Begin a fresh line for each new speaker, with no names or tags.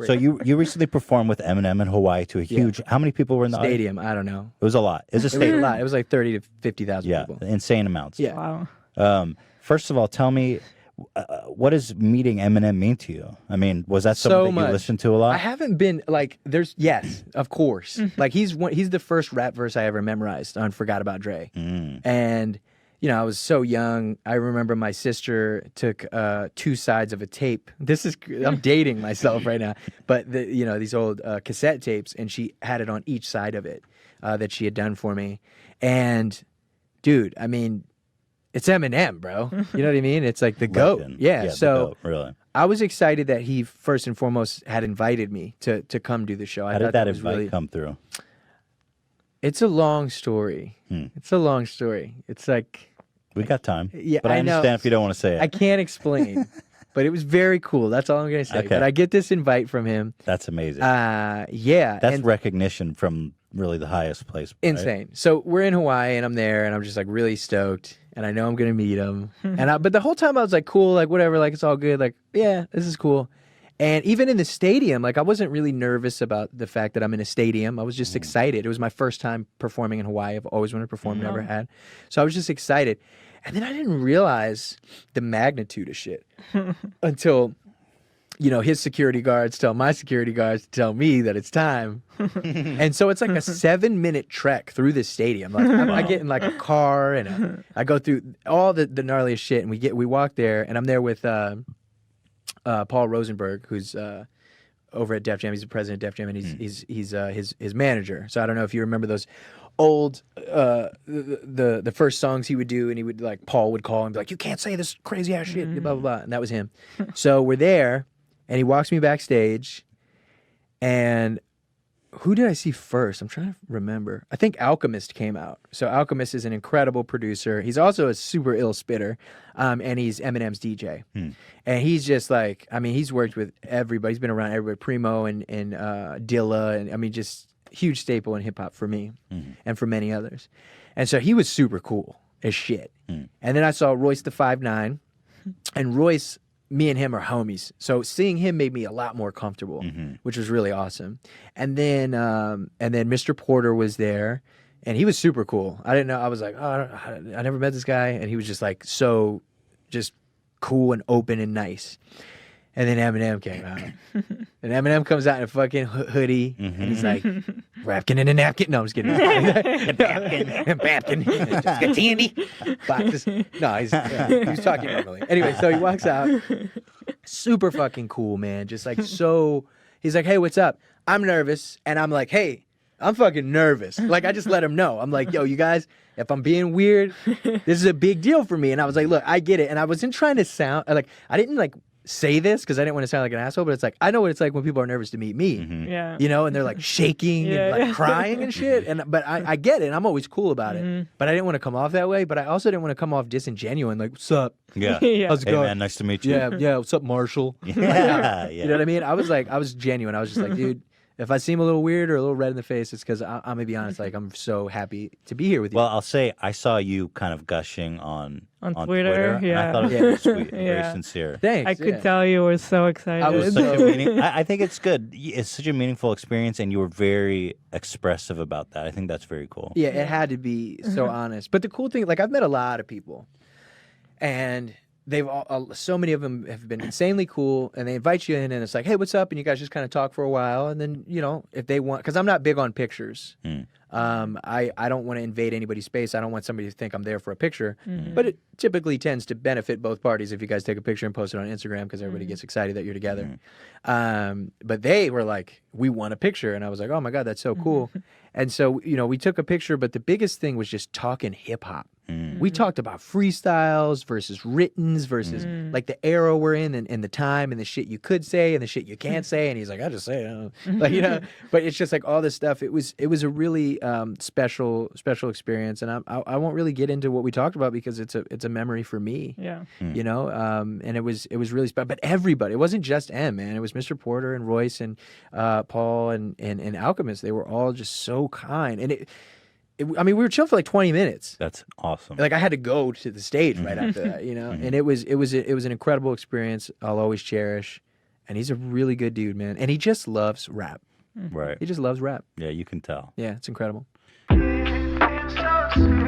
So you recently performed with Eminem in Hawaii to a huge. How many people were in the audience?
Stadium? I don't know.
It was a lot. It was a
It was
stadium.
a lot. It was like 30 to 50,000 people.
Insane amounts.
Yeah.
Wow.
First of all, tell me, what does meeting Eminem mean to you? I mean, was that something that you listened to a lot?
I haven't been like, yes, of course. Like he's the first rap verse I ever memorized on Forgot About Dre. And, you know, I was so young. I remember my sister took 2 sides of a tape. I'm dating myself right now. But, these old cassette tapes, and she had it on each side of it that she had done for me. And, dude, I mean, it's Eminem, bro. You know what I mean? It's like the GOAT. Yeah, so
the GOAT, really.
I was excited that he first and foremost had invited me to come do the show.
How did that invite come through?
It's a long story. It's a long story. It's like...
We got time.
Yeah,
but I understand
know.
If you don't want to say it.
I can't explain. But it was very cool. That's all I'm going to say. Okay. But I get this invite from him.
That's amazing.
Yeah.
That's recognition from really the highest place. Right?
Insane. So we're in Hawaii, and I'm there, and I'm just like really stoked. And I know I'm going to meet him. But the whole time I was like, cool, like whatever, like it's all good. Like, yeah, this is cool. And even in the stadium, like I wasn't really nervous about the fact that I'm in a stadium. I was just excited. It was my first time performing in Hawaii. I've always wanted to perform, never had. So I was just excited. And then I didn't realize the magnitude of shit until, his security guards tell my security guards to tell me that it's time. And so it's like a 7-minute trek through the stadium. Like I get in like a car and I go through all the gnarliest shit, and we walk there, and I'm there with Paul Rosenberg, who's over at Def Jam. He's the president of Def Jam, and he's his manager. So I don't know if you remember those old the first songs he would do, and he would Paul would call and be like, "You can't say this crazy ass shit," blah blah blah, and that was him. So we're there, and he walks me backstage, and who did I see first? I'm trying to remember. I think Alchemist came out. So Alchemist is an incredible producer. He's also a super ill spitter, and he's Eminem's DJ. And he's just he's worked with everybody. He's been around everybody, Primo and Dilla, and just huge staple in hip hop for me and for many others. And so he was super cool as shit. And then I saw Royce the 5'9", and Royce, me and him are homies. So seeing him made me a lot more comfortable, which was really awesome. And then Mr. Porter was there, and he was super cool. I didn't know. I was like, oh, I never met this guy. And he was just so just cool and open and nice. And then Eminem came out. And Eminem comes out in a fucking hoodie, and he's like, "Rapkin in a napkin." No, I'm just kidding. Napkin. Just get candy. No, he was talking normally. Anyway, so he walks out. Super fucking cool, man. Just so. He's like, "Hey, what's up?" I'm nervous, and I'm like, "Hey, I'm fucking nervous." I just let him know. I'm like, "Yo, you guys, if I'm being weird, this is a big deal for me." And I was like, "Look, I get it." And I wasn't trying to sound I didn't say this because I didn't want to sound like an asshole, but it's I know what it's like when people are nervous to meet me.
Yeah.
And they're shaking and crying and shit. But I get it, and I'm always cool about it. But I didn't want to come off that way. But I also didn't want to come off disingenuous, what's up?
Yeah.
How's it
Hey
going? Man,
nice to meet you.
Yeah. What's up, Marshall?
Yeah.
You know what I mean? I was genuine. I was just dude, if I seem a little weird or a little red in the face, it's because I'm gonna be honest. I'm so happy to be here with you.
Well, I'll say I saw you kind of gushing on
Twitter.
and I thought it was very sweet, very sincere.
Thanks.
I could tell you were so excited.
I was
I think it's good. It's such a meaningful experience, and you were very expressive about that. I think that's very cool.
Yeah, it had to be so honest. But the cool thing, I've met a lot of people, and they've so many of them have been insanely cool, and they invite you in, and it's like, "Hey, what's up?" And you guys just kind of talk for a while, and then if they want, because I'm not big on pictures. I don't want to invade anybody's space. I don't want somebody to think I'm there for a picture. But it typically tends to benefit both parties if you guys take a picture and post it on Instagram, because everybody gets excited that you're together. But they were like, "We want a picture," and I was like, "Oh my God, that's so cool." And so we took a picture, but the biggest thing was just talking hip hop. We talked about freestyles versus writtens versus the era we're in and the time and the shit you could say and the shit you can't say. And he's like, "I just say it," But it's just all this stuff. It was a really special experience, and I won't really get into what we talked about because it's a memory for me.
Yeah.
And it was really special. But everybody, it wasn't just M, man. It was Mr. Porter and Royce and Paul and Alchemist. They were all just so kind, and we were chilling for 20 minutes.
That's awesome.
I had to go to the stage right after that, and it was an incredible experience I'll always cherish. And he's a really good dude, man. And he just loves rap.
Right.
He just loves rap.
Yeah, you can tell.
Yeah, it's incredible.
It's so sweet.